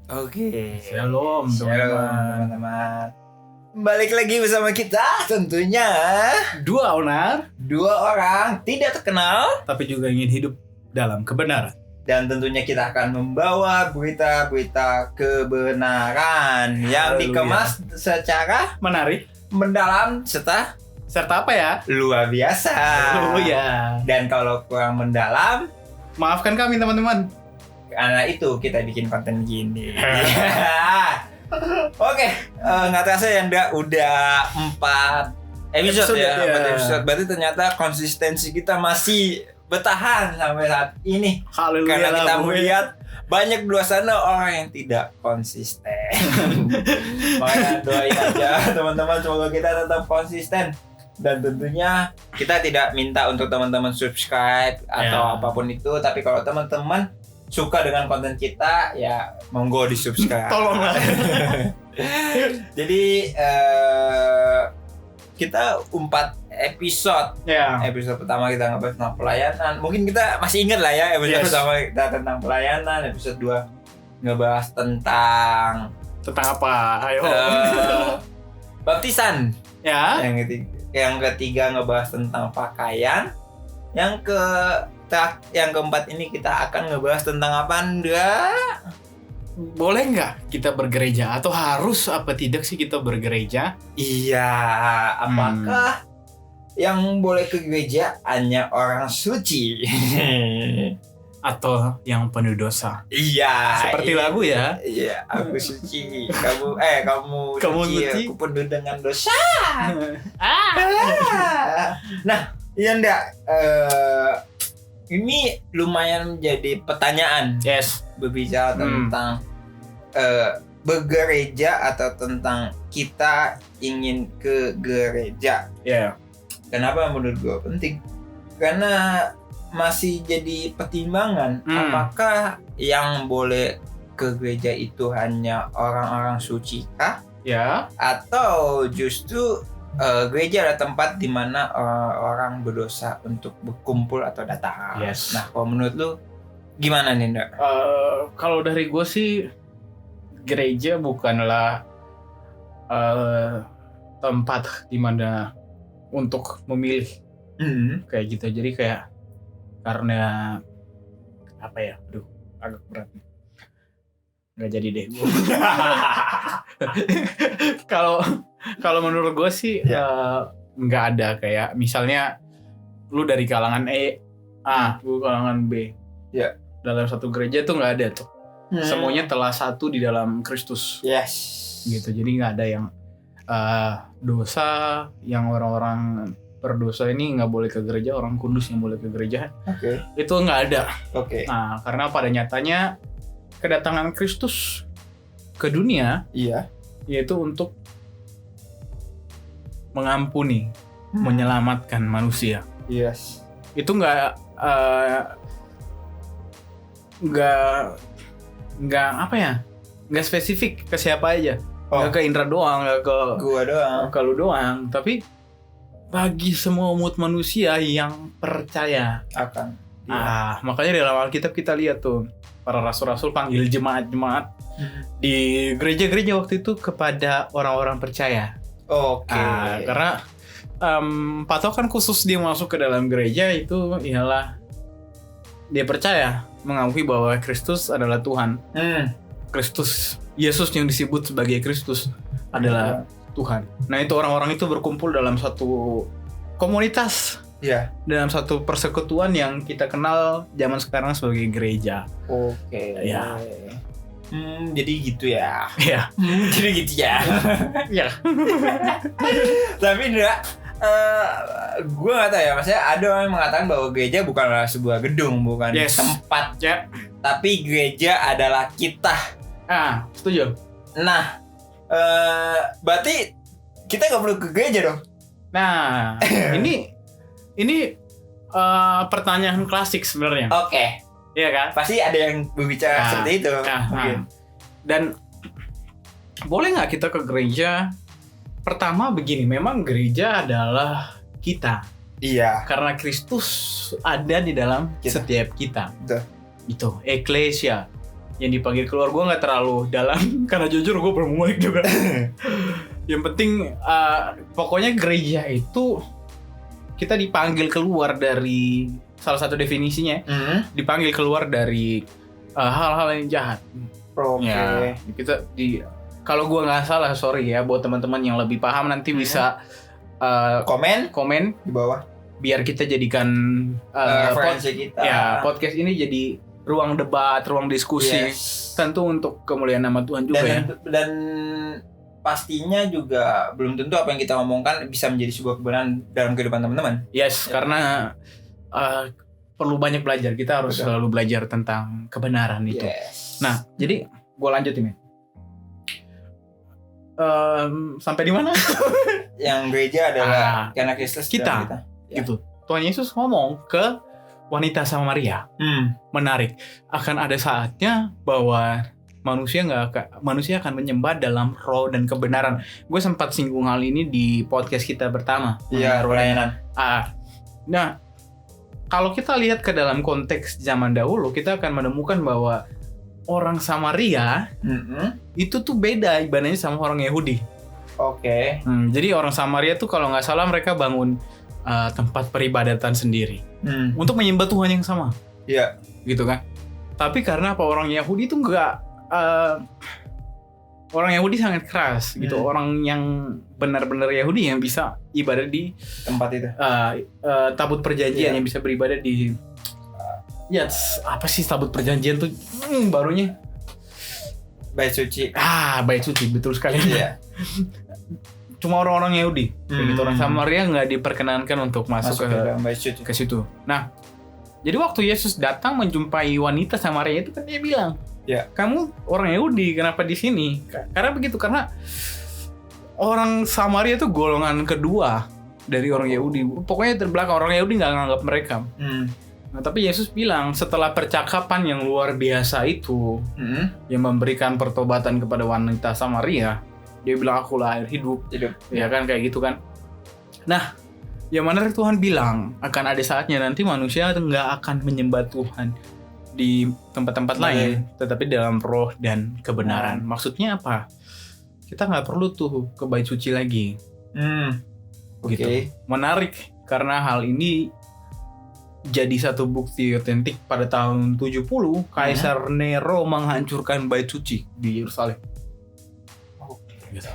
Oke. Shalom teman-teman. Balik lagi bersama kita tentunya Dua onar, dua orang tidak terkenal, tapi juga ingin hidup dalam kebenaran. dan tentunya kita akan membawa berita-berita kebenaran yang Haleluya. dikemas secara Menarik. mendalam serta Serta apa ya? luar biasa. Oh ya. Dan kalau kurang mendalam, Maafkan kami teman-teman. karena itu kita bikin konten gini. Oke, nggak terasa ya udah 4 episode ya. Iya. 4 episode. Berarti ternyata konsistensi kita masih bertahan sampai saat ini. Haleluya. Karena kita lah, boy. melihat banyak di luar sana orang yang tidak konsisten. Makanya doain aja teman-teman, semoga kita tetap konsisten. Dan tentunya kita tidak minta untuk teman-teman subscribe atau Ya. apapun itu, tapi kalau teman-teman suka dengan konten kita, ya monggo di subscribe. Tolonglah. Jadi kita 4 episode. Ya. Episode pertama kita ngebahas tentang pelayanan. Mungkin kita masih ingat lah ya episode Yes. pertama kita tentang pelayanan. Episode 2 ngebahas tentang Tentang apa? Ayo. baptisan. Ya. Yang ketiga ngebahas tentang pakaian. Yang keempat ini kita akan ngebahas tentang apa, Andra? Boleh nggak kita bergereja? Atau harus apa tidak sih kita bergereja? Iya, apakah yang boleh ke gereja hanya orang suci? Atau yang penuh dosa? Iya. Seperti iya. lagu ya. Iya, aku suci. Kamu Kamu suci. suci. Aku penuh dengan dosa. Ah. Nah, iya ndak. Ini lumayan menjadi pertanyaan Yes. berbicara tentang bergereja atau tentang kita ingin ke gereja. Ya. Kenapa menurut gue penting? Karena masih jadi pertimbangan apakah yang boleh ke gereja itu hanya orang-orang suci kah? Ya. Atau justru gereja adalah tempat di mana orang berdosa untuk berkumpul atau datang. Yes. Nah, kalau menurut lu gimana nih, Nda? Kalau dari gue sih, gereja bukanlah tempat dimana untuk memilih kayak gitu. Jadi kayak karena apa ya? Aduh, agak berat nih. Nggak jadi deh. Kalau menurut gue sih nggak ada kayak misalnya lu dari kalangan A, gue kalangan B. Ya. Dalam satu gereja tuh nggak ada tuh. Semuanya telah satu di dalam Kristus. Yes. Gitu. Jadi nggak ada yang dosa, yang orang-orang berdosa ini nggak boleh ke gereja, orang kudus yang boleh ke gereja. Oke. Itu nggak ada. Oke. Nah, karena pada nyatanya kedatangan Kristus ke dunia Iya. yaitu untuk mengampuni, menyelamatkan manusia. Yes. Itu nggak apa ya? Nggak spesifik ke siapa aja. Nggak ke Indra doang, nggak Gua doang. ke lu doang, tapi bagi semua umat manusia yang percaya. Akan. Makanya di dalam Alkitab kita lihat tuh para rasul-rasul panggil jemaat-jemaat di gereja-gereja waktu itu kepada orang-orang percaya. Oke. Karena patokan khusus dia masuk ke dalam gereja itu ialah dia percaya, mengakui bahwa Kristus adalah Tuhan. Kristus, Yesus yang disebut sebagai Kristus adalah Tuhan. Nah, itu orang-orang itu berkumpul dalam satu komunitas. Iya. Dalam satu persekutuan yang kita kenal zaman sekarang sebagai gereja. Oke. Ya. Jadi gitu ya. Ya. Jadi gitu ya. Ya. Tapi enggak. Gue nggak tahu ya. Maksudnya ada orang yang mengatakan bahwa gereja bukanlah sebuah gedung, bukan Yes. tempat. Ya. Tapi gereja adalah kita. Setuju. Nah, berarti kita nggak perlu ke gereja dong. Nah, ini pertanyaan klasik sebenarnya. Oke. Iya kan? Pasti ada yang berbicara seperti itu. Oke. Dan boleh nggak kita ke gereja? Pertama begini, memang gereja adalah kita. Iya. Karena Kristus ada di dalam Kita. setiap kita. Betul. Itu, eklesia. yang dipanggil keluar. Gue nggak terlalu dalam karena jujur gue belum mulai juga. Yang penting pokoknya gereja itu kita dipanggil keluar dari salah satu definisinya, dipanggil keluar dari hal-hal yang jahat. Oke. Ya, kita kalau gue nggak salah, sorry ya buat teman-teman yang lebih paham nanti bisa komen di bawah biar kita jadikan referensi kita. Ya, podcast ini jadi ruang debat, ruang diskusi. Yes. Tentu untuk kemuliaan nama Tuhan juga ya. Dan pastinya juga belum tentu apa yang kita omongkan bisa menjadi sebuah kebenaran dalam kehidupan teman-teman. Yes, karena perlu banyak belajar. Kita harus selalu belajar tentang kebenaran itu. Yes. Nah, jadi gue lanjutin ya. Sampai di mana? Yang gereja adalah karena Kristus kita. Ya. Gitu. Tuhan Yesus ngomong ke wanita Samaria. Menarik. Akan ada saatnya bahwa manusia akan menyembah dalam roh dan kebenaran. Gue sempat singgung hal ini di podcast kita pertama. Iya, pelayanan. Nah, kalau kita lihat ke dalam konteks zaman dahulu, kita akan menemukan bahwa orang Samaria itu tuh beda ibadahnya sama orang Yahudi. Oke. Jadi orang Samaria tuh kalau nggak salah mereka bangun tempat peribadatan sendiri untuk menyembah Tuhan yang sama. Iya. Gitu kan. Tapi karena apa, orang Yahudi tuh nggak orang Yahudi sangat keras gitu. Orang yang benar-benar Yahudi yang bisa ibadah di tempat itu. Tabut perjanjian, yang bisa beribadah di apa sih tabut perjanjian tuh barunya? Bait suci. Bait suci, betul sekali. Iya. Cuma orang-orang Yahudi. Gitu. Orang Samaria nggak diperkenankan untuk masuk ke situ. Nah, jadi waktu Yesus datang menjumpai wanita Samaria itu kan dia bilang, kamu orang Yahudi, kenapa di sini? Karena begitu, karena orang Samaria itu golongan kedua dari orang Yahudi. Pokoknya terbelakang, orang Yahudi nggak nganggap mereka. Nah, tapi Yesus bilang setelah percakapan yang luar biasa itu, yang memberikan pertobatan kepada wanita Samaria, dia bilang akulah air hidup. Ya kan, kayak gitu kan. Nah, yang mana Tuhan bilang akan ada saatnya nanti manusia nggak akan menyembah Tuhan di tempat-tempat lain, tetapi dalam roh dan kebenaran. Maksudnya apa? Kita nggak perlu tuh ke bait suci lagi. Gitu. Menarik karena hal ini jadi satu bukti otentik pada tahun 70 Kaisar Nero menghancurkan bait suci di Yerusalem. Gitu.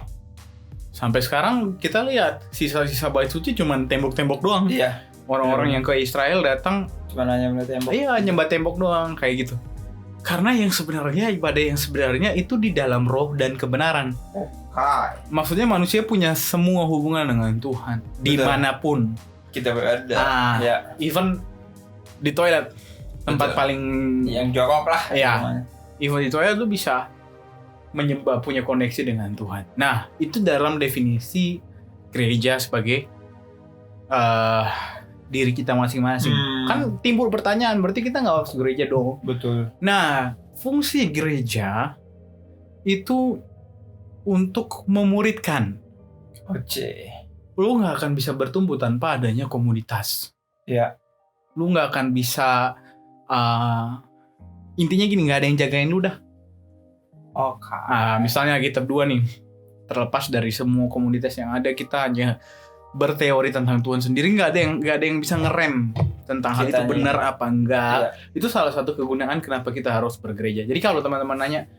Sampai sekarang kita lihat sisa-sisa bait suci cuman tembok-tembok doang. Iya. Orang-orang yang ke Israel datang cuma hanya melihat tembok. Iya, nyembah tembok doang kayak gitu. Karena yang sebenarnya ibadah yang sebenarnya itu di dalam roh dan kebenaran. Maksudnya manusia punya semua hubungan dengan Tuhan. Dimanapun kita berada. Even di toilet, tempat paling yang jorok lah. Iya. Even di toilet lu bisa menyembah, punya koneksi dengan Tuhan. Nah, itu dalam definisi gereja sebagai diri kita masing-masing. Kan timbul pertanyaan, berarti kita nggak harus gereja dong? Betul. Nah, fungsi gereja itu untuk memuridkan. Lu nggak akan bisa bertumbuh tanpa adanya komunitas. Iya. Lu nggak akan bisa intinya gini, nggak ada yang jagain lu dah. Misalnya kita berdua nih, terlepas dari semua komunitas yang ada, kita hanya berteori tentang Tuhan sendiri, nggak ada yang bisa ngerem tentang hal itu benar apa enggak. Itu salah satu kegunaan kenapa kita harus bergereja. Jadi kalau teman-teman nanya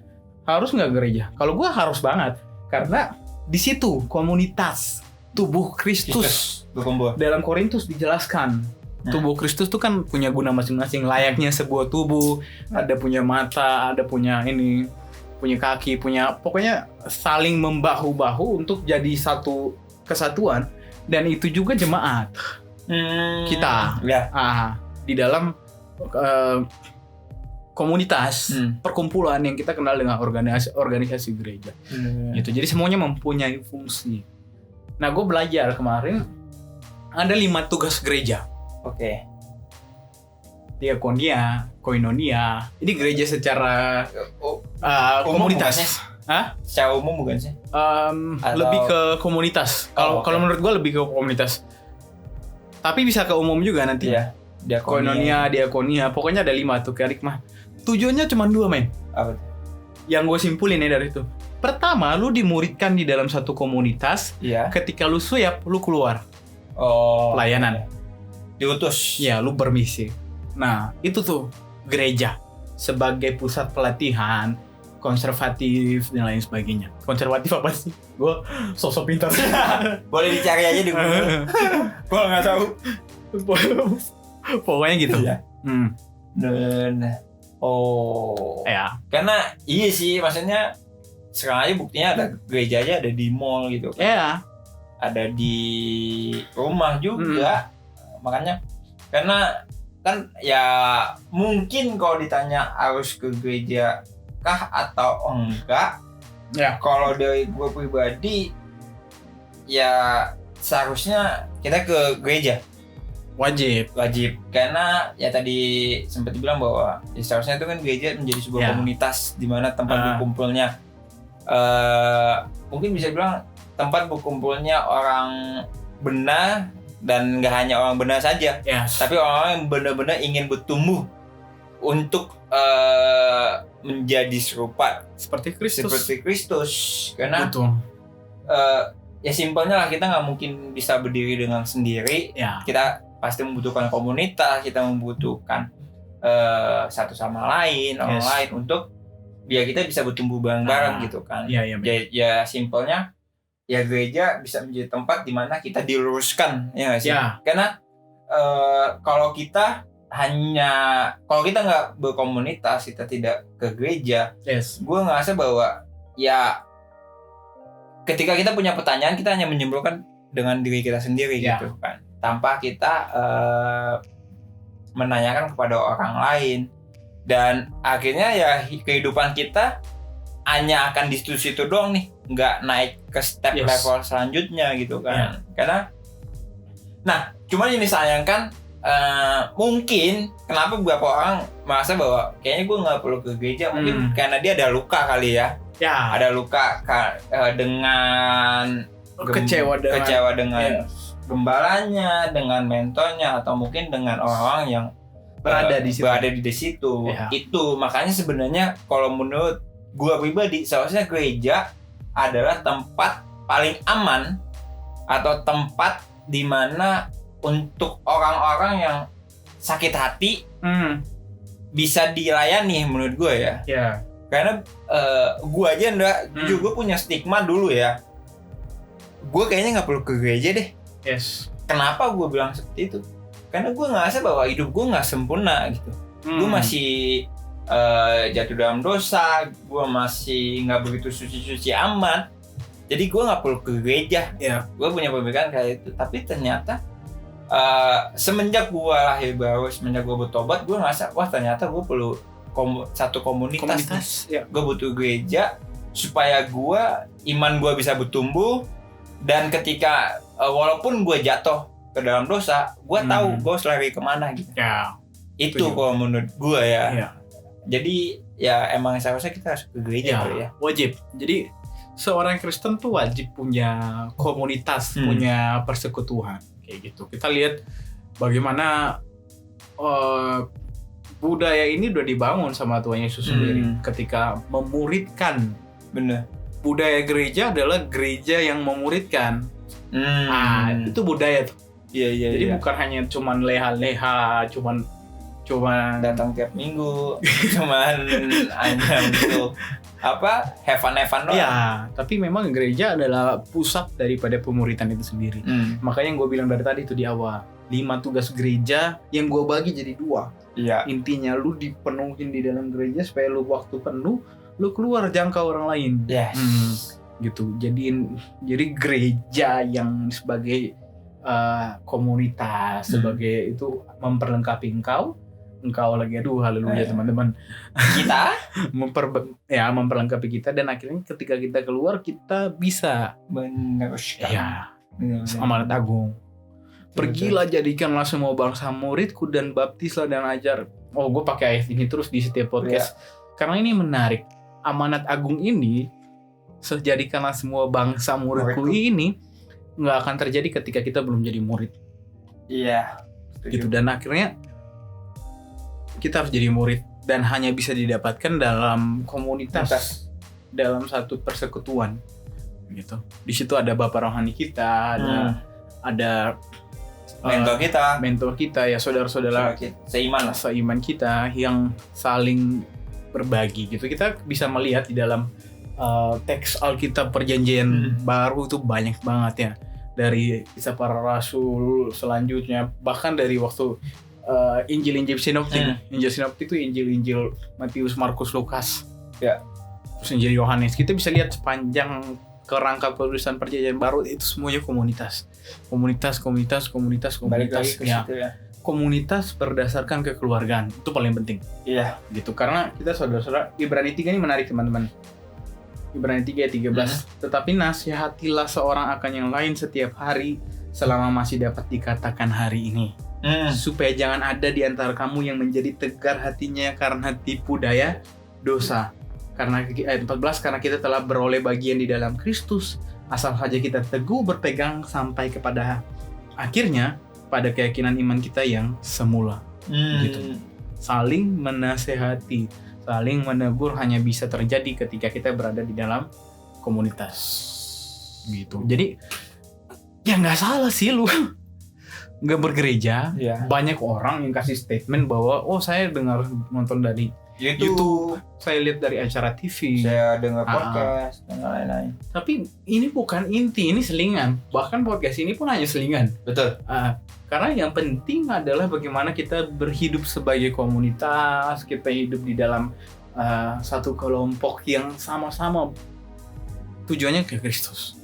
harus nggak gereja, kalau gue harus banget, karena di situ komunitas tubuh Kristus. Dalam Korintus dijelaskan tubuh Kristus tuh kan punya guna masing-masing, layaknya sebuah tubuh. Ada punya mata, ada punya ini, punya kaki, pokoknya saling membahu-bahu untuk jadi satu kesatuan. Dan itu juga jemaat kita di dalam komunitas perkumpulan yang kita kenal dengan organisasi gereja. Gitu. Jadi semuanya mempunyai fungsi. Nah, gue belajar kemarin ada 5 tugas gereja. Diakonia, koinonia. Ini gereja secara komunitas. Secara umum bukan sih? Lebih ke komunitas. Kalau menurut gue lebih ke komunitas. Tapi bisa ke umum juga nanti. Iya. Koinonia, diakonia. Pokoknya ada 5 tuh, kerikmah. tujuannya cuma 2 men. Apa tuh? Yang gue simpulin ya dari itu. Pertama, lu dimuridkan di dalam satu komunitas. Iya. Ketika lu siap, lu keluar Oh. pelayanan. Diutus. Ya, lu bermisi. Nah, itu tuh gereja sebagai pusat pelatihan, konservatif dan lain sebagainya. Konservatif apa sih? Gue sosok pintar. Boleh dicari aja di Google. Gua nggak tahu. Pokoknya gitu. Iya. Nah. Oh. Ya. Karena iya sih, maksudnya sekarang aja buktinya ada gereja aja ada di mall gitu kan. Ya. Ada di rumah juga. Makanya karena kan ya mungkin kalau ditanya harus ke gereja kah atau enggak, Ya. kalau dari gue pribadi ya seharusnya kita ke gereja Wajib. karena ya tadi sempat dibilang bahwa ya seharusnya itu kan gereja menjadi sebuah Ya. komunitas di mana tempat berkumpulnya mungkin bisa bilang tempat berkumpulnya orang benar, dan nggak hanya orang benar saja, Yes. tapi orang yang benar-benar ingin bertumbuh untuk menjadi serupa Seperti Kristus. seperti Kristus. Karena Betul. ya simpelnya lah, kita nggak mungkin bisa berdiri dengan sendiri. Ya. Kita pasti membutuhkan komunitas, kita membutuhkan satu sama lain, orang Yes. lain untuk biar kita bisa bertumbuh bareng-bareng gitu kan. Iya, iya. Ya simpelnya ya gereja bisa menjadi tempat di mana kita diluruskan, ya nggak sih? Ya. Karena kalau kita nggak berkomunitas, kita tidak ke gereja, Yes. gue ngerasa bahwa ya ketika kita punya pertanyaan, kita hanya menyimpulkan dengan diri kita sendiri Ya. gitu kan, tanpa kita menanyakan kepada orang lain, dan akhirnya ya kehidupan kita hanya akan di situ doang nih, nggak naik ke step Yes. level selanjutnya gitu kan. Ya. Karena nah cuman ini sayangkan mungkin kenapa beberapa orang merasa bahwa kayaknya gue nggak perlu ke gereja, mungkin karena dia ada luka kali ya. Ya. Ada luka dengan Kecewa dengan gembalanya, dengan mentornya, atau mungkin dengan orang-orang yang berada di situ. berada di situ. Ya. Itu makanya sebenarnya kalau menurut gue pribadi, seharusnya gereja adalah tempat paling aman atau tempat di mana untuk orang-orang yang sakit hati bisa dilayani menurut gue ya. Ya. Karena gue aja jujur gue punya stigma dulu ya. Gue kayaknya nggak perlu ke gereja deh. Yes. Kenapa gue bilang seperti itu? Karena gue ngerasa bahwa hidup gue nggak sempurna gitu. Gue masih jatuh dalam dosa. Gue masih nggak begitu suci-suci amat. Jadi gue nggak perlu ke gereja. Ya. Gue punya pemikiran kayak itu. Tapi ternyata semenjak gue lahir baru, semenjak gue bertobat, gue ngerasa wah ternyata gue perlu satu komunitas. Ya. Gue butuh gereja supaya iman gue bisa bertumbuh, dan ketika walaupun gue jatuh ke dalam dosa, gue tahu gue harus lari kemana gitu. Ya. Itu kalau menurut gue ya. Ya. Jadi ya emang seharusnya kita harus ke gereja kali ya. Wajib. Jadi seorang Kristen tuh wajib punya komunitas, punya persekutuan kayak gitu. Kita lihat bagaimana budaya ini udah dibangun sama Tuhan Yesus sendiri ketika memuridkan. Bener. Budaya gereja adalah gereja yang memuridkan. Itu budaya tuh. Iya. Jadi bukan hanya cuman leha-leha, cuman datang tiap minggu, cuman hanya untuk have fun doang. Iya, tapi memang gereja adalah pusat daripada pemuritan itu sendiri. Makanya yang gue bilang dari tadi itu di awal, 5 tugas gereja yang gue bagi jadi 2. Iya. Intinya lu dipenuhin di dalam gereja supaya lu waktu penuh lu keluar jangkau orang lain. Yes. Gitu. Jadi gereja yang sebagai komunitas, sebagai itu memperlengkapi engkau lagi, aduh haleluya teman-teman. Kita memperlengkapi kita, dan akhirnya ketika kita keluar kita bisa meneruskan. Ya. Amanat agung. Pergilah, jadikanlah semua bangsa muridku dan baptislah dan ajar. Oh, gue pakai ayat ini terus di setiap podcast. Karena ini menarik. Amanat agung ini, jadikanlah semua bangsa muridku ini nggak akan terjadi ketika kita belum jadi murid. Iya. Gitu. Dan akhirnya kita harus jadi murid dan hanya bisa didapatkan dalam komunitas, dalam satu persekutuan gitu. Di situ ada bapak rohani kita, ada mentor kita ya, saudara-saudara seiman kita yang saling berbagi gitu. Kita bisa melihat di dalam teks Alkitab Perjanjian Baru itu banyak banget ya, dari kisah para rasul, selanjutnya bahkan dari waktu Injil sinoptik. Injil sinoptik itu Injil Matius, Markus, Lukas. Ya. Terus Injil Yohanes. Kita bisa lihat sepanjang kerangka penulisan Perjanjian Baru itu semuanya komunitas. Komunitas ya. Komunitas berdasarkan kekeluargaan. Itu paling penting. Iya. Gitu. Karena kita saudara-saudara, Ibrani 3 ini menarik teman-teman. Ibrani 3 ayat 13. Tetapi nasihatilah seorang akan yang lain setiap hari selama masih dapat dikatakan hari ini. Supaya jangan ada di antara kamu yang menjadi tegar hatinya karena tipu daya dosa. Karena ayat 14, karena kita telah beroleh bagian di dalam Kristus, asal saja kita teguh berpegang sampai kepada akhirnya pada keyakinan iman kita yang semula. Gitu. Saling menasehati, saling menegur hanya bisa terjadi ketika kita berada di dalam komunitas. Gitu. Jadi ya nggak salah sih lu nggak bergereja. Banyak orang yang kasih statement bahwa saya dengar nonton dari YouTube, saya lihat dari acara TV, saya dengar podcast dan lain-lain. Tapi ini bukan inti, ini selingan. Bahkan podcast ini pun hanya selingan. Betul. Karena yang penting adalah bagaimana kita berhidup sebagai komunitas, kita hidup di dalam satu kelompok yang sama-sama tujuannya ke Kristus.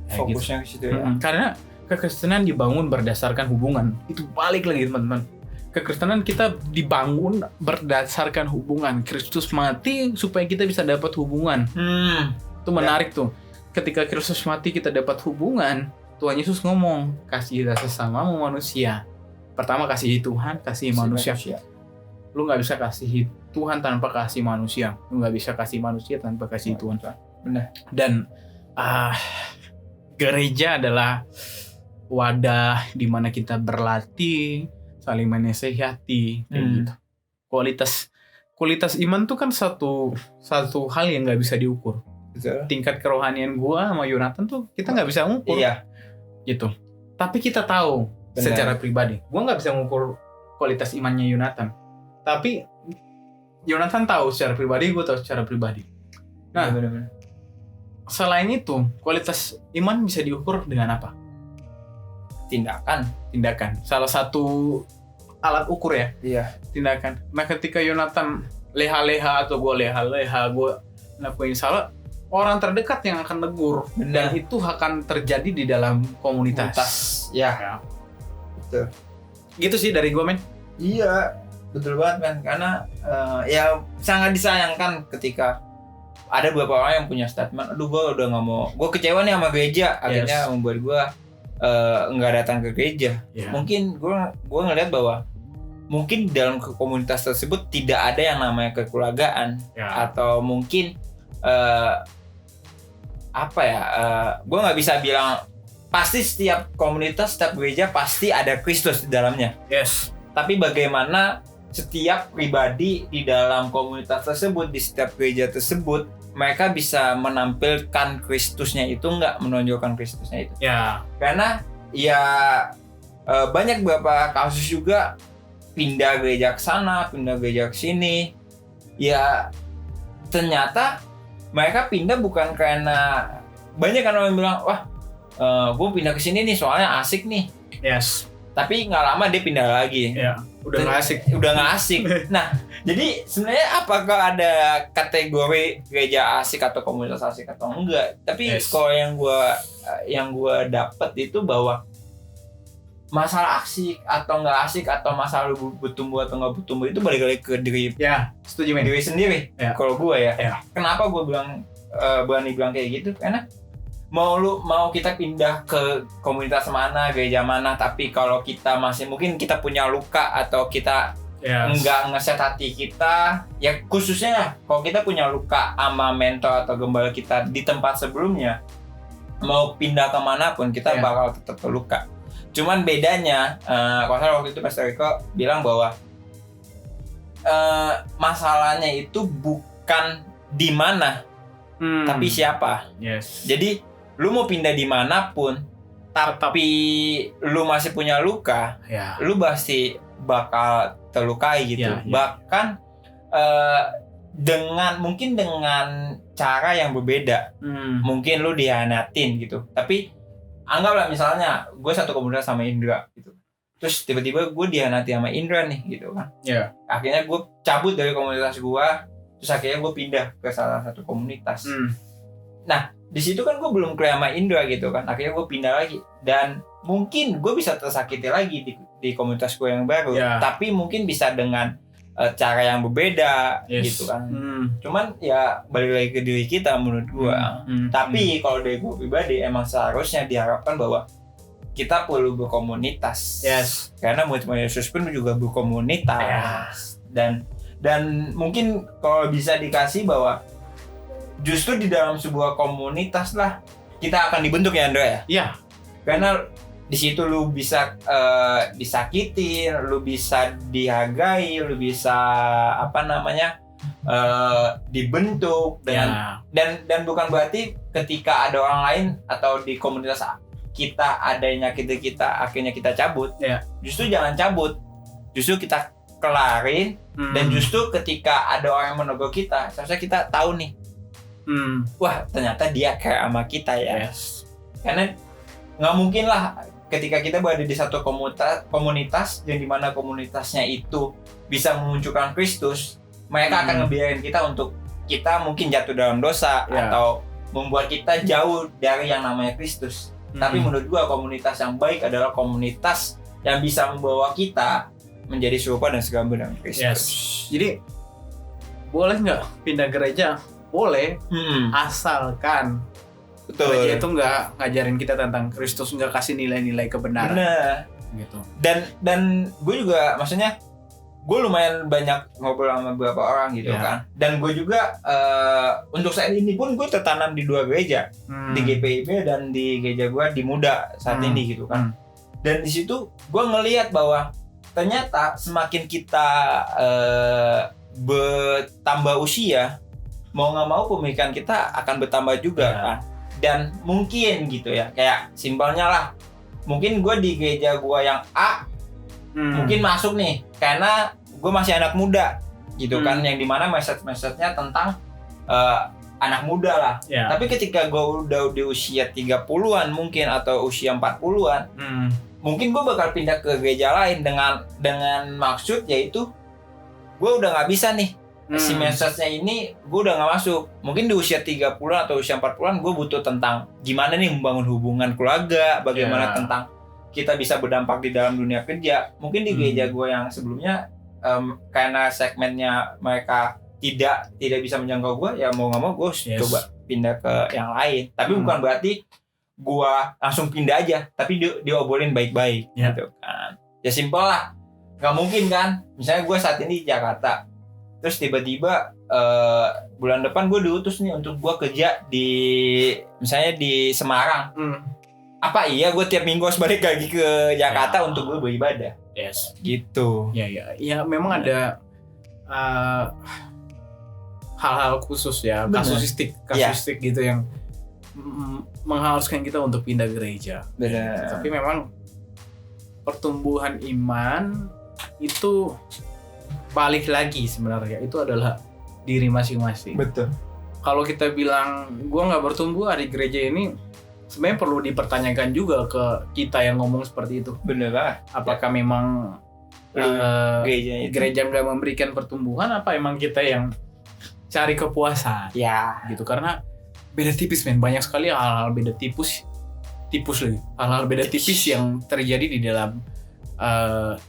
Fokusnya ke situ ya. Karena kekristenan dibangun berdasarkan hubungan. Itu balik lagi teman-teman. Kekristenan kita dibangun berdasarkan hubungan. Kristus mati supaya kita bisa dapat hubungan. Itu menarik tuh. Ketika Kristus mati kita dapat hubungan, Tuhan Yesus ngomong, kasihilah sesamamu manusia. Pertama kasihi Tuhan, kasihi manusia. Lu gak bisa kasihi Tuhan tanpa kasih manusia. Lu gak bisa kasih manusia tanpa kasih Tuhan. Benar. Dan gereja adalah wadah di mana kita berlatih, saling menasehati, kayak gitu. Kualitas iman tuh kan satu hal yang nggak bisa diukur. Betul. Tingkat kerohanian gua sama Yonatan tuh kita nggak bisa ngukur. Iya. Gitu. Tapi kita tahu secara pribadi. Gua nggak bisa ngukur kualitas imannya Yonatan. Tapi Yonatan tahu secara pribadi, gua tahu secara pribadi. Nah, benar-benar. Selain itu, kualitas iman bisa diukur dengan apa? Tindakan. Salah satu alat ukur ya. Iya. Tindakan. Nah, ketika Yonatan leha-leha atau gue leha-leha, gue lakuin salah, orang terdekat yang akan negur. Benar. Dan itu akan terjadi di dalam komunitas. Ya. Betul. Gitu sih dari gue, men. Iya, betul banget, men. Karena ya sangat disayangkan ketika ada beberapa orang yang punya statement, aduh gue udah nggak mau, gue kecewa nih sama gereja, akhirnya membuat gue nggak datang ke gereja. Mungkin gue ngeliat bahwa mungkin dalam komunitas tersebut tidak ada yang namanya kekeluargaan, atau mungkin gue nggak bisa bilang pasti setiap komunitas, setiap gereja pasti ada Kristus di dalamnya. Tapi bagaimana setiap pribadi di dalam komunitas tersebut, di setiap gereja tersebut, mereka bisa menampilkan Kristusnya itu, nggak menonjolkan Kristusnya itu. Karena banyak beberapa kasus juga pindah gereja ke sana, pindah gereja ke sini. Ya ternyata mereka pindah bukan karena, banyak kan orang bilang, wah gue pindah ke sini nih soalnya asik nih. Tapi nggak lama dia pindah lagi. Udah nggak asik. Nah, jadi sebenarnya apakah ada kategori gereja asik atau komunitas asik atau enggak? Tapi kalau yang gue dapat itu bahwa masalah asik atau nggak asik, atau masalah bertumbuh atau nggak bertumbuh itu balik lagi ke diri. Setuju, men. Diri sendiri. Kalau gue kenapa gue berani bilang kayak gitu? Karena mau kita pindah ke komunitas mana, gereja mana, tapi kalau kita masih, mungkin kita punya luka atau kita enggak ngeset hati kita, ya khususnya kalau kita punya luka sama mentor atau gembala kita di tempat sebelumnya, mau pindah kemanapun kita bakal tetap terluka. Cuman bedanya, kalau waktu itu Pastor Rico bilang bahwa masalahnya itu bukan di mana, tapi siapa. Yes. Jadi lu mau pindah dimanapun, tapi lu masih punya luka, Ya. lu pasti bakal terlukai gitu. Ya. Bahkan mungkin dengan cara yang berbeda. Mungkin lu dihianatin gitu. Tapi anggaplah misalnya gue satu komunitas sama Indra gitu. Terus tiba-tiba gue dihianati sama Indra nih gitu kan. Ya. Akhirnya gue cabut dari komunitas gue. Terus akhirnya gue pindah ke salah satu komunitas. Nah, di situ kan gue belum clear sama Indra gitu kan. Akhirnya gue pindah lagi. Dan mungkin gue bisa tersakiti lagi di komunitas gue yang baru. Ya. Tapi mungkin bisa dengan cara yang berbeda gitu kan. Cuman ya balik lagi ke diri kita menurut gue. Tapi kalau dari gue pribadi emang seharusnya diharapkan bahwa kita perlu berkomunitas. Yes. Karena murid-murid Yesus pun juga berkomunitas. Dan mungkin kalau bisa dikasih bahwa justru di dalam sebuah komunitas lah kita akan dibentuk ya Andra ya. Iya. Karena di situ lu bisa disakitin, lu bisa dihargai, lu bisa dibentuk dan bukan berarti ketika ada orang lain atau di komunitas kita ada yang nyakitin kita akhirnya kita cabut. Justru jangan cabut. Justru kita kelarin dan justru ketika ada orang yang menegur kita, seharusnya kita tahu nih. Wah, ternyata dia care sama kita ya. Yes. Karena nggak mungkin lah ketika kita berada di satu komunitas yang dimana komunitasnya itu bisa memunculkan Kristus, mereka akan ngebiarin kita untuk kita mungkin jatuh dalam dosa atau membuat kita jauh dari yang namanya Kristus. Tapi menurut gua komunitas yang baik adalah komunitas yang bisa membawa kita menjadi serupa dan segambar dengan Kristus. Yes. Jadi boleh nggak pindah gereja? Boleh, asalkan gereja itu nggak ngajarin kita tentang Kristus, nggak kasih nilai-nilai kebenaran. Benar. Gitu. Dan gue juga maksudnya gue lumayan banyak ngobrol sama beberapa orang gitu kan. Dan gue juga untuk saat ini pun gue tertanam di 2 gereja, di GPIB dan di gereja gue di Muda saat ini gitu kan. Dan di situ gue ngelihat bahwa ternyata semakin kita bertambah usia, mau nggak mau pemikiran kita akan bertambah juga kan. Dan mungkin gitu ya, kayak simpelnya lah, mungkin gue di gereja gue yang A mungkin masuk nih karena gue masih anak muda gitu kan, yang dimana message-nya tentang anak muda lah. Tapi ketika gue udah di usia 30-an mungkin atau usia 40-an, mungkin gue bakal pindah ke gereja lain dengan maksud yaitu gue udah nggak bisa nih. Si message-nya ini gue udah gak masuk. Mungkin di usia 30-an atau usia 40-an gue butuh tentang gimana nih membangun hubungan keluarga, bagaimana tentang kita bisa berdampak di dalam dunia kerja. Mungkin di gereja gue yang sebelumnya karena segmennya mereka tidak bisa menjangkau gue, ya mau gak mau gue coba pindah ke yang lain. Tapi bukan berarti gue langsung pindah aja, tapi diobrolin baik-baik gitu kan. Ya simpel lah, gak mungkin kan. Misalnya gue saat ini di Jakarta, terus tiba-tiba bulan depan gue diutus nih untuk gue kerja misalnya di Semarang. Apa iya gue tiap minggu harus balik lagi ke Jakarta untuk gue beribadah? Yes. Gitu. Ya memang ada hal-hal khusus ya, kasuistik gitu yang mengharuskan kita untuk pindah gereja. Benar. Tapi memang pertumbuhan iman itu balik lagi sebenarnya itu adalah diri masing-masing. Betul. Kalau kita bilang gue nggak bertumbuh di gereja ini, sebenarnya perlu dipertanyakan juga ke kita yang ngomong seperti itu. Bener lah. Apakah memang gereja nggak memberikan pertumbuhan? Apa emang kita yang cari kepuasan? Ya. Gitu, karena beda tipis men. Banyak sekali hal-hal beda tipis lagi. Hal-hal beda tipis yang terjadi di dalam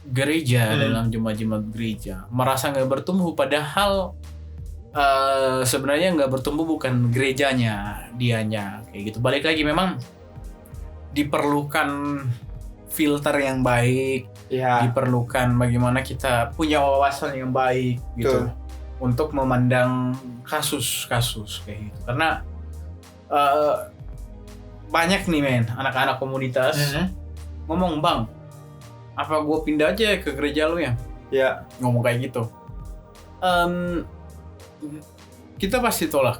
gereja, dalam jemaat-jemaat gereja. Merasa nggak bertumbuh, padahal sebenarnya nggak bertumbuh bukan gerejanya, dianya kayak gitu. Balik lagi memang diperlukan filter yang baik, diperlukan bagaimana kita punya wawasan yang baik gitu. Untuk memandang kasus-kasus kayak gitu. Karena banyak nih men anak-anak komunitas ngomong, bang, apa gue pindah aja ke gereja lu ya? Ya. Ngomong kayak gitu. Kita pasti tolak.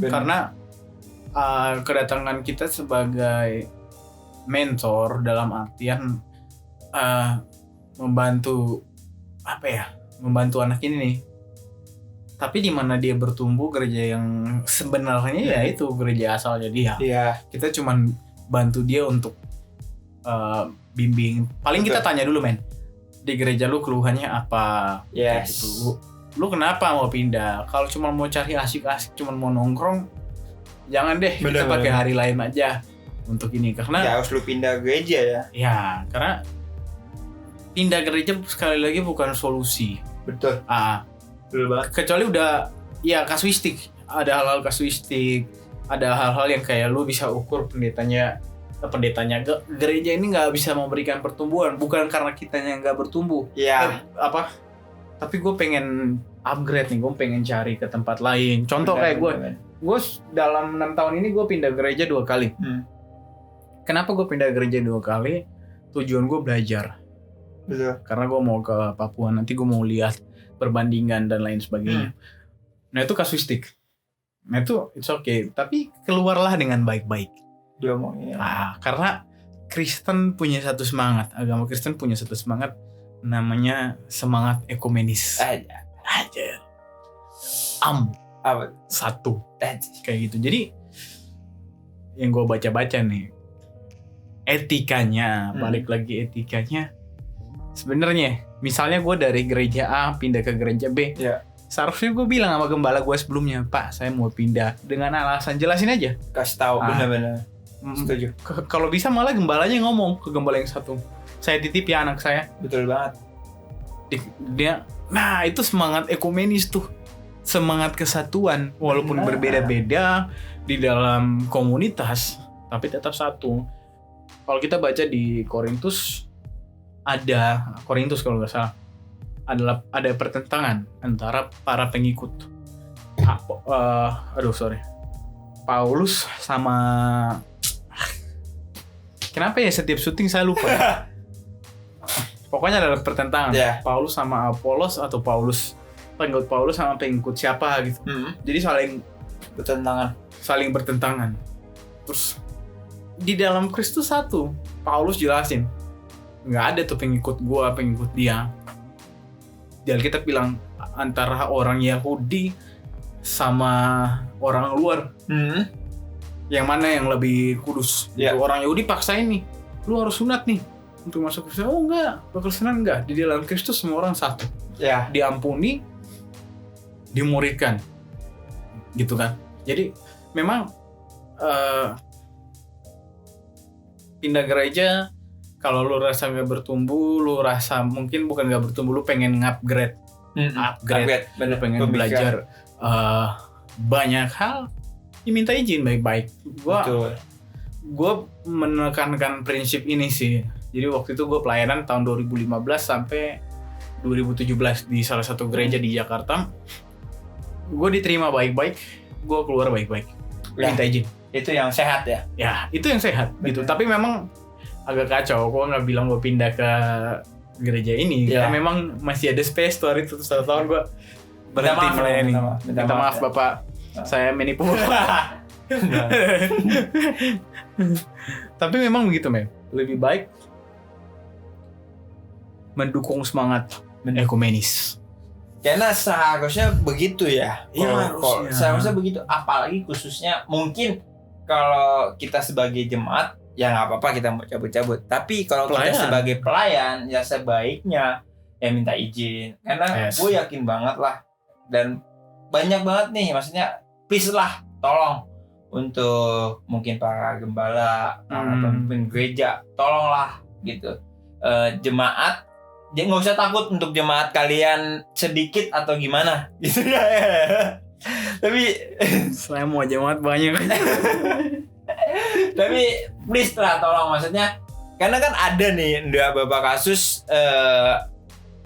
Benar. Karena kedatangan kita sebagai mentor dalam artian membantu membantu anak ini nih. Tapi di mana dia bertumbuh, gereja yang sebenarnya ya itu gereja asalnya dia. Iya. Kita cuman bantu dia untuk bimbing. Paling kita tanya dulu, men, di gereja lu keluhannya apa? Yes. Gitu. Lu kenapa mau pindah? Kalau cuma mau cari asik-asik, cuma mau nongkrong, jangan deh. Kita pakai hari lain aja untuk ini. Karena ya harus lu pindah gereja ya. Ya, karena pindah gereja sekali lagi bukan solusi. Betul. Betul banget. Kecuali udah ya kasuistik. Ada hal-hal kasuistik. Ada hal-hal yang kayak lu bisa ukur pendetanya gereja ini nggak bisa memberikan pertumbuhan, bukan karena kitanya nggak bertumbuh. Iya. Tapi gue pengen upgrade nih, gue pengen cari ke tempat lain. Contoh kayak gue dalam 6 tahun ini gue pindah gereja 2 kali. Kenapa gue pindah gereja 2 kali? Tujuan gue belajar. Betul. Karena gue mau ke Papua, nanti gue mau lihat perbandingan dan lain sebagainya. Nah itu kasuistik. Nah itu it's okay. Tapi keluarlah dengan baik-baik. Dia ngomongnya. Karena Kristen punya satu semangat. Agama Kristen punya satu semangat. Namanya semangat ekumenis. Aja. Satu. Kayak gitu. Jadi yang gue baca-baca nih, etikanya, balik lagi etikanya. Sebenarnya, misalnya gue dari gereja A pindah ke gereja B, seharusnya gue bilang sama gembala gue sebelumnya, Pak, saya mau pindah, dengan alasan jelasin aja. Kasih tahu, benar-benar. Setuju. Kalau bisa malah gembalanya ngomong ke gembala yang satu, saya titip ya anak saya. Betul banget. Dia, nah itu semangat ekumenis tuh, semangat kesatuan, walaupun berbeda-beda di dalam komunitas, tapi tetap satu. Kalau kita baca di Korintus kalau nggak salah, ada pertentangan antara para pengikut. Paulus sama, kenapa ya setiap syuting saya lupa. Pokoknya ada pertentangan. Paulus sama Apolos atau pengikut Paulus sama pengikut siapa gitu. Jadi saling bertentangan. Terus di dalam Kristus satu, Paulus jelasin, nggak ada tuh pengikut gua, pengikut dia. Di Alkitab bilang antara orang Yahudi sama orang luar, yang mana yang lebih kudus? Orang Yahudi paksain nih, lu harus sunat nih untuk masuk Kristus. Oh enggak, berkesunan enggak. Di dalam Kristus semua orang satu. Diampuni, dimuridkan, gitu kan. Jadi memang pindah gereja, kalau lu rasa nggak bertumbuh, lu rasa mungkin bukan nggak bertumbuh, lu pengen upgrade, lu pengen belajar banyak hal, diminta izin baik-baik. Gue menekankan prinsip ini sih. Jadi waktu itu gue pelayanan tahun 2015 sampai 2017 di salah satu gereja di Jakarta. Gue diterima baik-baik, gue keluar baik-baik. Minta izin. Itu yang sehat ya? Ya, itu yang sehat gitu. Tapi memang agak kacau. Gue nggak bilang gue pindah ke gereja ini. Karena memang masih ada space tuh hari itu. 1 tahun gue berhenti melayani. Minta maaf Bapak. Saya menipu Bapak. Tapi memang begitu, men. Lebih baik mendukung semangat ekumenis. Karena seharusnya begitu ya. Iya, seharusnya begitu. Apalagi khususnya mungkin kalau kita sebagai jemaat, ya nggak apa-apa kita mau cabut-cabut. Tapi kalau kita sebagai pelayan, ya sebaiknya ya minta izin. Karena gue yakin banget lah, dan banyak banget nih, maksudnya please lah, tolong untuk mungkin para gembala, para pemimpin gereja, tolonglah gitu. Jemaat, dia nggak usah takut untuk jemaat kalian sedikit atau gimana gitu ya. Tapi saya mau jemaat banyak. Tapi please lah, tolong, maksudnya karena kan ada nih beberapa kasus,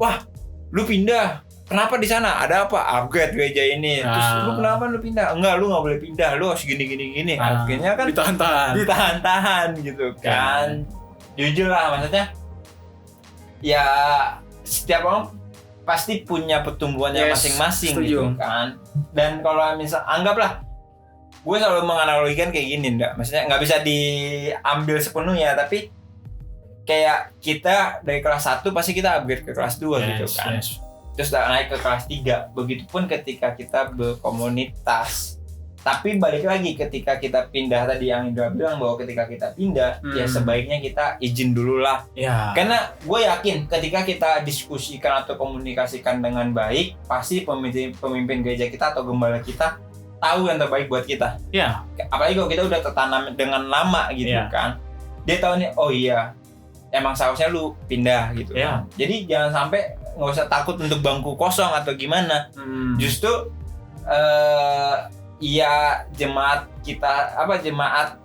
wah lu pindah, kenapa di sana ada apa, upgrade gereja ini, terus lu kenapa lu pindah, enggak lu nggak boleh pindah, lu harus gini akhirnya kan ditahan gitu kan. Jujur lah, maksudnya ya setiap orang pasti punya pertumbuhannya Yes, masing-masing setuju. gitu kan. Dan kalau misal anggaplah, gue selalu menganalogikan kayak gini, enggak, maksudnya nggak bisa diambil sepenuhnya, tapi kayak kita dari kelas 1 pasti kita upgrade ke kelas 2 gitu kan. Terus naik ke kelas 3. Begitupun ketika kita berkomunitas. Tapi balik lagi ketika kita pindah, tadi yang Indra bilang bahwa ketika kita pindah ya sebaiknya kita izin dulu lah. Ya. Karena gue yakin ketika kita diskusikan atau komunikasikan dengan baik, pasti pemimpin gereja kita atau gembala kita tahu yang terbaik buat kita. Ya. Apalagi kalau kita udah tertanam dengan lama gitu kan. Dia tahu nih, oh iya, emang seharusnya lu pindah gitu kan. Jadi jangan sampai nggak usah takut untuk bangku kosong atau gimana. Justru ya jemaat kita, jemaat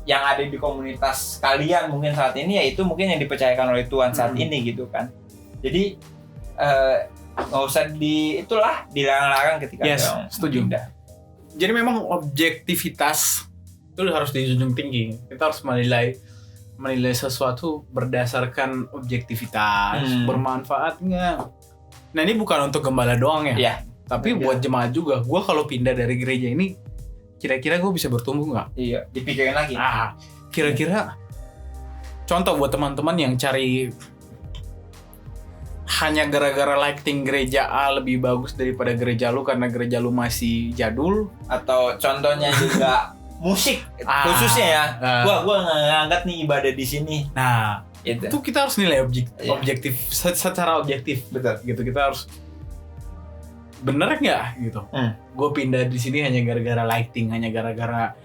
yang ada di komunitas kalian mungkin saat ini, ya itu mungkin yang dipercayakan oleh Tuhan saat ini gitu kan. Jadi nggak usah dilarang-larang ketika setuju. pindah. Jadi memang objektivitas itu harus dijunjung tinggi. Kita harus menilai sesuatu berdasarkan objektivitas, bermanfaat nggak. Nah ini bukan untuk gembala doang ya. Iya. Tapi buat jemaat juga. Gue kalau pindah dari gereja ini, kira-kira gue bisa bertumbuh nggak? Iya, dipikirin lagi. Kira-kira contoh buat teman-teman yang cari hanya gara-gara lighting gereja A lebih bagus daripada gereja lu karena gereja lu masih jadul. Atau contohnya juga musik khususnya ya. Gua ngangkat nih ibadah di sini. Nah, itu kita harus nilai objektif secara objektif. Betul. Gitu, kita harus bener nggak gitu. Gue pindah di sini hanya gara-gara lighting, hanya gara-gara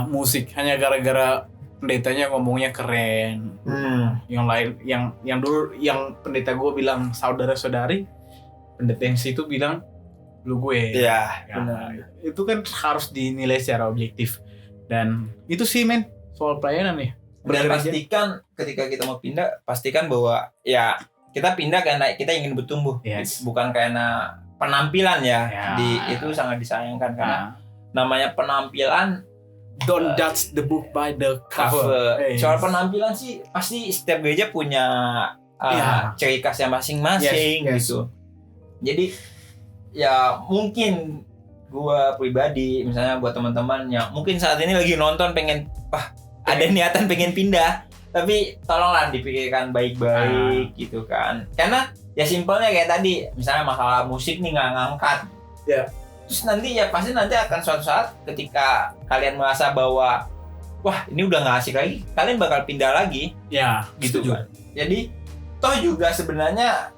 musik, hanya gara-gara pendetanya ngomongnya keren. Yang lain, yang dulu yang pendeta gue bilang saudara-saudari, pendeta yang situ bilang lu gue. Iya, benar. Itu kan harus dinilai secara objektif. Dan itu sih men, soal pelayanan nih. Dan pastikan ketika kita mau pindah, pastikan bahwa ya kita pindah karena kita ingin bertumbuh. Bukan karena penampilan ya. Itu sangat disayangkan karena namanya penampilan, don't judge the book by the cover. Soal penampilan sih pasti setiap gereja punya ciri khasnya masing-masing gitu. Jadi ya mungkin gua pribadi, misalnya buat teman-teman yang mungkin saat ini lagi nonton pengen ada niatan pengen pindah, tapi tolonglah dipikirkan baik-baik gitu kan. Karena ya simpelnya kayak tadi, misalnya masalah musik nih nggak ngangkat. Terus nanti akan suatu saat ketika kalian merasa bahwa wah ini udah nggak asik lagi, kalian bakal pindah lagi. Gitu kan. Jadi toh juga sebenarnya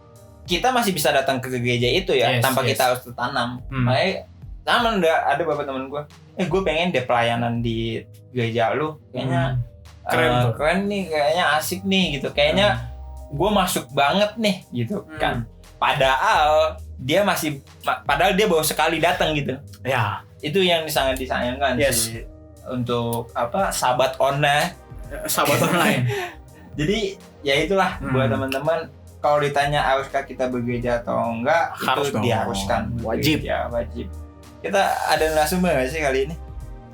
kita masih bisa datang ke gereja itu ya, tanpa kita harus tertanam. Makanya sama ada beberapa teman gue, gue pengen deh pelayanan di gereja lu, kayaknya keren nih, kayaknya asik nih gitu, kayaknya gue masuk banget nih gitu kan. Padahal dia baru sekali datang gitu. Itu yang sangat disayangkan sih untuk sahabat online. Jadi ya itulah buat teman-teman, kalau ditanya haruskah kita bergereja atau enggak, itu diharuskan, wajib. Kita ada narasumber nggak sih kali ini?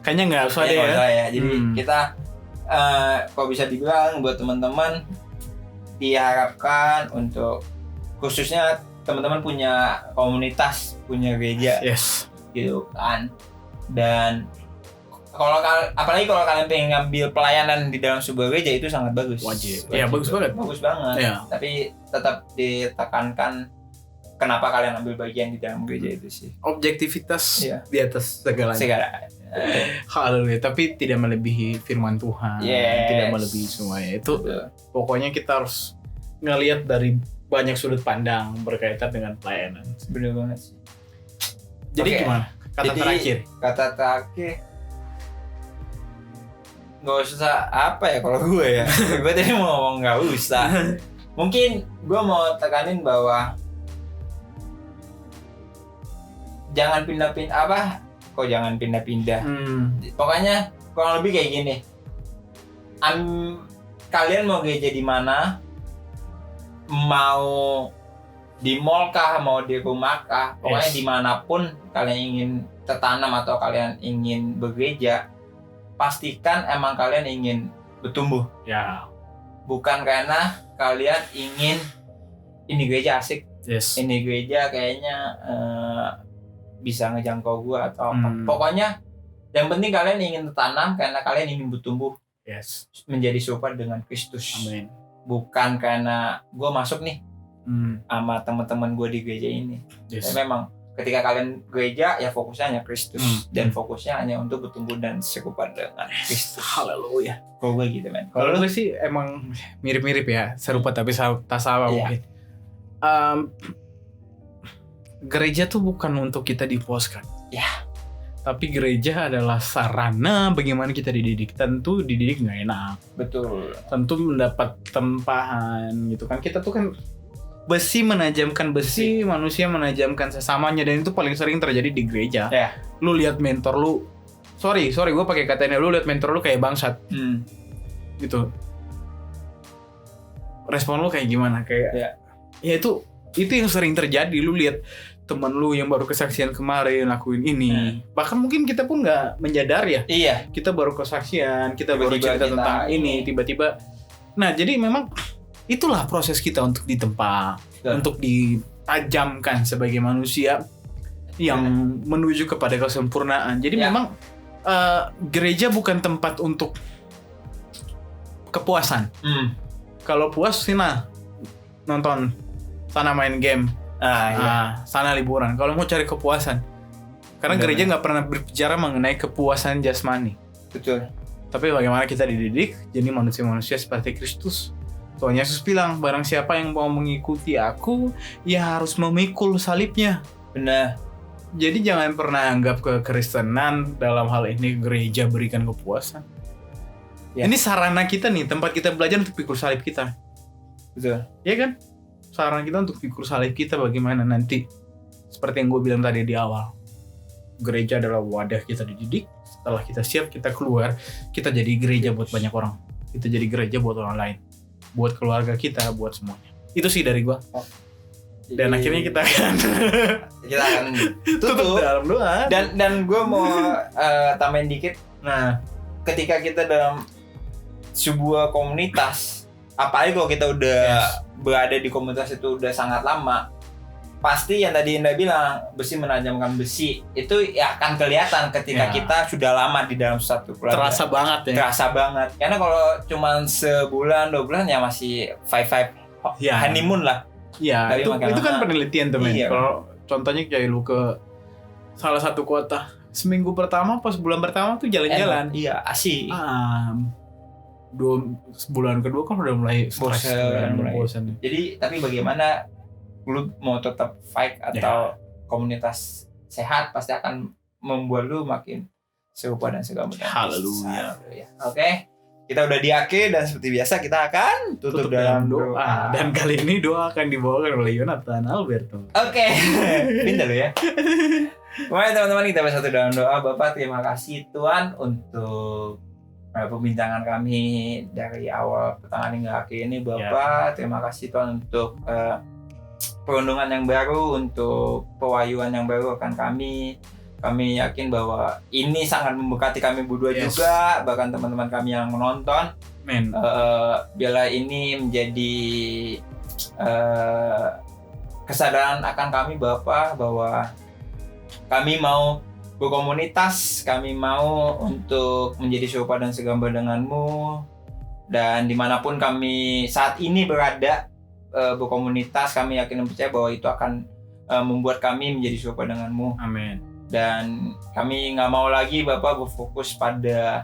Kayaknya nggak usah deh ya. Jadi kita kalau bisa dibilang buat teman-teman diharapkan untuk khususnya teman-teman punya komunitas, punya gereja, gitu kan. Dan apalagi kalau kalian pengen ngambil pelayanan di dalam sebuah gereja, itu sangat bagus. Wajib. Bagus banget. Tapi tetap ditekankan kenapa kalian ambil bagian di dalam gereja itu sih. Objektivitas di atas segalanya. Haleluya. Tapi tidak melebihi firman Tuhan. Tidak melebihi semuanya. Itu pokoknya kita harus ngelihat dari banyak sudut pandang berkaitan dengan pelayanan. Benar banget sih. Jadi gimana? Kata terakhir nggak usah kalau gue ya. Gue tadi mau ngomong nggak usah. Mungkin gue mau tekanin bahwa jangan pindah-pindah. Jangan pindah-pindah. Pokoknya kurang lebih kayak gini. Kalian mau gereja di mana? Mau di mall kah, mau di rumah kah? Pokoknya dimanapun kalian ingin tertanam atau kalian ingin bergereja, pastikan emang kalian ingin bertumbuh. Bukan karena kalian ingin ini gereja asik, Yes. ini gereja kayaknya bisa ngejangkau gue atau apa. Pokoknya yang penting kalian ingin tertanam karena kalian ingin bertumbuh Yes. menjadi serupa dengan Kristus. Amin. Bukan karena gue masuk nih sama teman-teman gue di gereja ini. Yes. Tapi memang ketika kalian gereja ya fokusnya hanya Kristus dan fokusnya hanya untuk bertumbuh dan serupa dengan Kristus. Haleluya. Kalau gue gitu men. Kalau gue sih emang mirip-mirip ya, serupa tapi tak sama Iya. mungkin. Gereja tuh bukan untuk kita dipuaskan. Ya. Tapi gereja adalah sarana bagaimana kita dididik. Tentu dididik nggak enak. Betul. Tentu mendapat tempahan gitu kan. Kita tuh kan besi menajamkan besi, manusia menajamkan sesamanya, dan itu paling sering terjadi di gereja. Ya. Lu lihat mentor lu, sorry gue pakai katanya, lu lihat mentor lu kayak bangsat gitu. Respon lu kayak gimana? Kayak ya itu yang sering terjadi. Lu lihat teman lu yang baru kesaksian kemarin lakuin ini, bahkan mungkin kita pun nggak menyadari ya. Iya. Kita baru kesaksian, kita baru Tiba-tiba cerita kita tentang ini, tiba-tiba. Nah, jadi memang itulah proses kita untuk ditempa, untuk ditajamkan sebagai manusia yang menuju kepada kesempurnaan. Jadi memang gereja bukan tempat untuk kepuasan. Kalau puas sih nonton, sana main game, sana liburan. Kalau mau cari kepuasan, karena gereja nggak pernah berbicara mengenai kepuasan jasmani. Betul. Tapi bagaimana kita dididik jadi manusia-manusia seperti Kristus. Soalnya Yesus bilang, barang siapa yang mau mengikuti aku, ya harus memikul salibnya. Benar. Jadi jangan pernah anggap kekristenan dalam hal ini gereja berikan kepuasan. Ya. Ini sarana kita nih, tempat kita belajar untuk pikul salib kita. Betul. Iya kan? Sarana kita untuk pikul salib kita bagaimana nanti. Seperti yang gue bilang tadi di awal. Gereja adalah wadah kita dididik. Setelah kita siap, kita keluar. Kita jadi gereja buat banyak orang. Kita jadi gereja buat orang lain. Buat keluarga kita, buat semuanya. Itu sih dari gue. Dan akhirnya kita akan tutup dalam doa. Dan gue mau tambahin dikit. Nah, ketika kita dalam sebuah komunitas, apalagi kalau kita udah berada di komunitas itu udah sangat lama, pasti yang tadi Indah bilang, besi menajamkan besi, itu ya akan kelihatan ketika kita sudah lama di dalam satu keluarga. Terasa banget ya. Terasa banget. Karena kalau cuma sebulan, 2 bulan ya masih honeymoon lah. Iya, itu kan penelitian temen. Iya. Kalau contohnya kayak lu ke salah satu kota, seminggu pertama, pas bulan pertama tuh jalan-jalan. Iya, asik. 2 bulan kedua kan udah mulai bosan. Jadi tapi bagaimana lu mau tetap fight atau komunitas sehat pasti akan membuat lu makin serupa dan segambut. Haleluya. Oke. Kita udah di akhir dan seperti biasa kita akan tutup dalam doa. Dan kali ini doa akan dibawakan oleh Yonatan Alberto. Oke. Pintar lu ya. Baik teman-teman, kita bersatu dalam doa. Bapak, terima kasih Tuhan untuk pembincangan kami dari awal pertengahan hingga akhir ini. Bapak, terima kasih Tuhan untuk perundungan yang baru, untuk pewahyuan yang baru akan kami. Kami yakin bahwa ini sangat memberkati kami berdua juga, bahkan teman-teman kami yang menonton. Biarlah ini menjadi kesadaran akan kami Bapak, bahwa kami mau berkomunitas, kami mau untuk menjadi serupa dan segambar dengan-Mu, dan dimanapun kami saat ini berada berkomunitas, kami yakin dan percaya bahwa itu akan membuat kami menjadi serupa dengan-Mu. Amin. Dan kami nggak mau lagi Bapak berfokus pada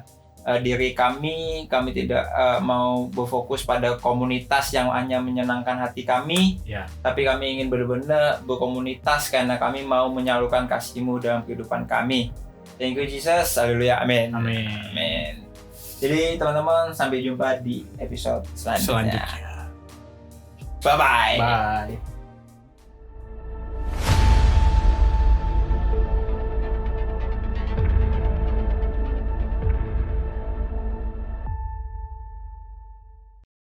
diri kami tidak mau berfokus pada komunitas yang hanya menyenangkan hati kami, tapi kami ingin benar-benar berkomunitas karena kami mau menyalurkan kasih-Mu dalam kehidupan kami. Thank you Jesus, haleluya, amin. Amin. Jadi teman-teman, sampai jumpa di episode selanjutnya. Bye-bye. Bye.